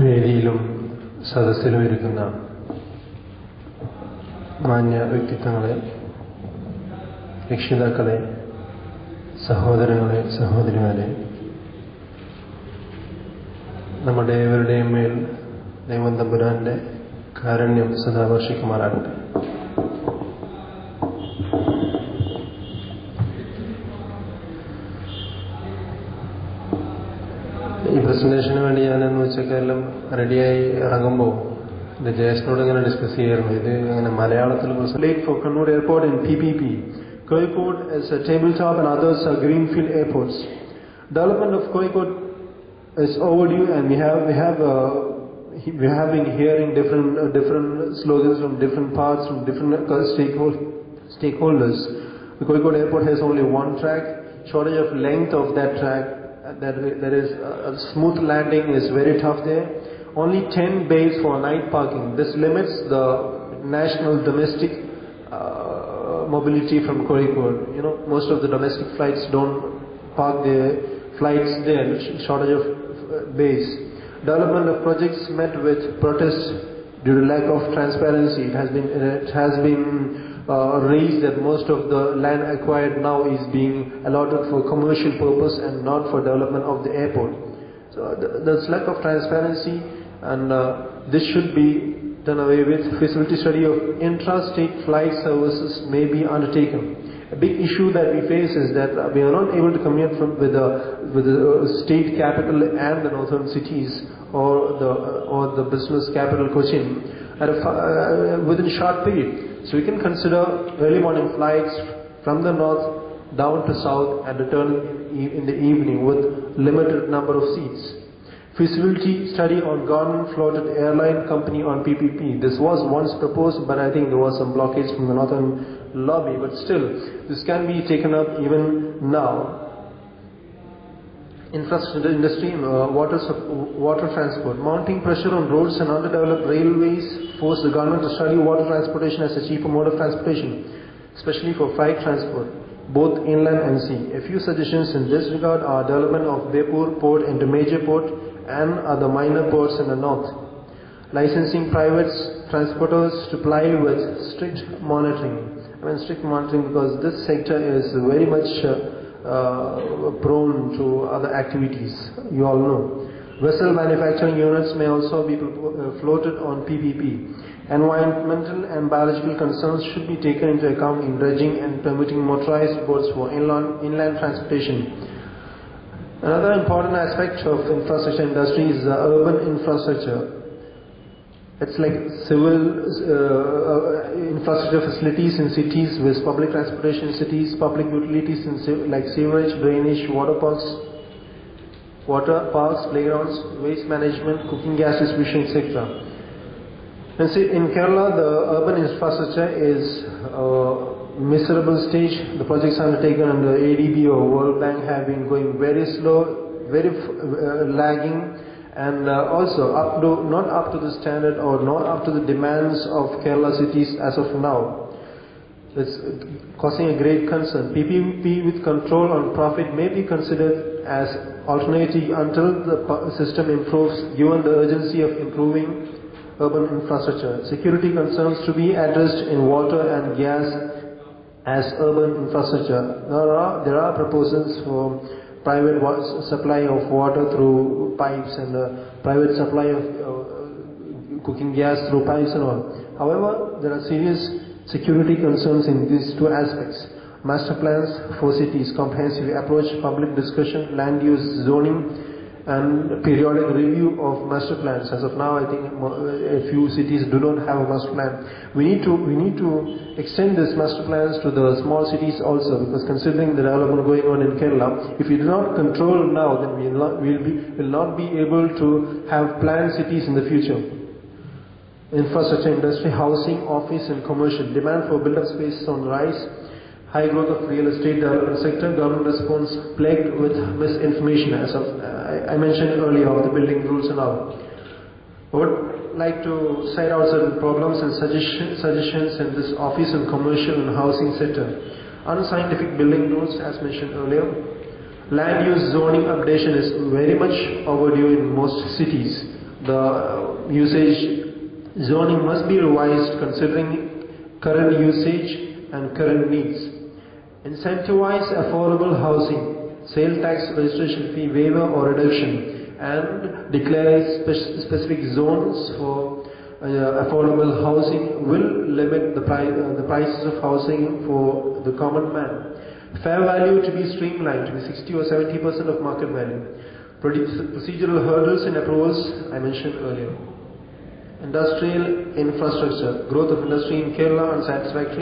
വേദിയിലും സദസ്സിലും ഇരിക്കുന്ന മാന്യ വ്യക്തിത്വങ്ങളെ, രക്ഷിതാക്കളെ, സഹോദരങ്ങളെ, സഹോദരിമാരെ, നമ്മുടെ ഏവരുടെയും മേൽ ദൈവം തമ്പുരാന്റെ കാരുണ്യം സദാ വർഷിക്കുമാറാകട്ടെ. ഈ പ്രസന്റേഷന് വേണ്ടി ഞാനെന്ന് ഉച്ചക്കെല്ലാം റെഡിയായി ഇറങ്ങുമ്പോൾ ഇത് ജയസിനോട് ഇങ്ങനെ ഡിസ്കസ് ചെയ്യായിരുന്നു. ഇത് ഇങ്ങനെ മലയാളത്തിൽ late for Kannur Airport in PPP. Kozhikode is a tabletop and others are greenfield airports. Development of Kozhikode is overdue, and we have been hearing different slogans from different parts, from different stakeholders. The Kozhikode Airport has only one track. Shortage of length of that track. There is a smooth landing is very tough there. Only 10 bays for night parking. This limits the national domestic mobility from Kozhikode. You know, most of the domestic flights don't park their flights there. Shortage of bays. Development of projects met with protests due to lack of transparency. It has been raised that most of the land acquired now is being allotted for commercial purpose and not for development of the airport. So there's lack of transparency, and this should be done away with. Feasibility study of intra-state flight services may be undertaken. A big issue that we face is that we are not able to communicate with the state capital and the northern cities or the business capital Cochin within a short period. So we can consider early morning flights from the north down to south and return in the evening with limited number of seats. Feasibility study on government floated airline company on PPP. This was once proposed, but I think there was some blockage from the northern lobby. But still, this can be taken up even now. Infrastructure industry, water transport. Mounting pressure on roads and underdeveloped railways force the government to study water transportation as a cheaper mode of transportation, especially for freight transport, both inland and sea. A few suggestions in this regard are development of Bepur port into major port and other minor ports in the north. Licensing private transporters to ply with strict monitoring. I mean strict monitoring because this sector is very much prone to other activities, you all know. Vessel manufacturing units may also be floated on PPP. Environmental and biological concerns should be taken into account in dredging and permitting motorized boats for inland transportation. Another important aspect of infrastructure industry is the urban infrastructure. It's like civil infrastructure facilities in cities with public transportation in cities, public utilities like sewerage, drainage, water parks, playgrounds, waste management, cooking gas distribution, etc. And see, in Kerala, the urban infrastructure is miserable stage. The projects undertaken under ADB or World Bank have been going very slow, very lagging, and also not up to the standard or not up to the demands of Kerala cities as of now. It's causing a great concern. PPP with control on profit may be considered as alternative until the system improves, given the urgency of improving urban infrastructure. Security concerns to be addressed in water and gas as urban infrastructure. There are proposals for private supply of water through pipes and private supply of cooking gas through pipes and all. However, there are serious security concerns in these two aspects. Master plans for cities, comprehensive approach, public discussion, land use, zoning, and periodic review of master plans. As of now, I think a few cities do not have a master plan. We need to extend these master plans to the small cities also, because considering the development going on in Kerala, if we do not control now, then we will not be able to have planned cities in the future. Infrastructure industry, housing, office and commercial. Demand for built-up space is on rise. High growth of real estate development sector. Government response plagued with misinformation, as I mentioned earlier, of the building rules and all. I would like to cite out certain problems and suggestions in this office and commercial and housing sector. Unscientific building rules, as mentioned earlier. Land use zoning updation is very much overdue in most cities. The usage zoning must be revised considering current usage and current needs. Incentivize affordable housing, sale tax registration fee waiver or reduction, and declare specific zones for affordable housing will limit the prices of housing for the common man. Fair value to be streamlined to be 60 or 70% of market value. Procedural hurdles in approvals I mentioned earlier. Industrial infrastructure, growth of industry in Kerala unsatisfactory.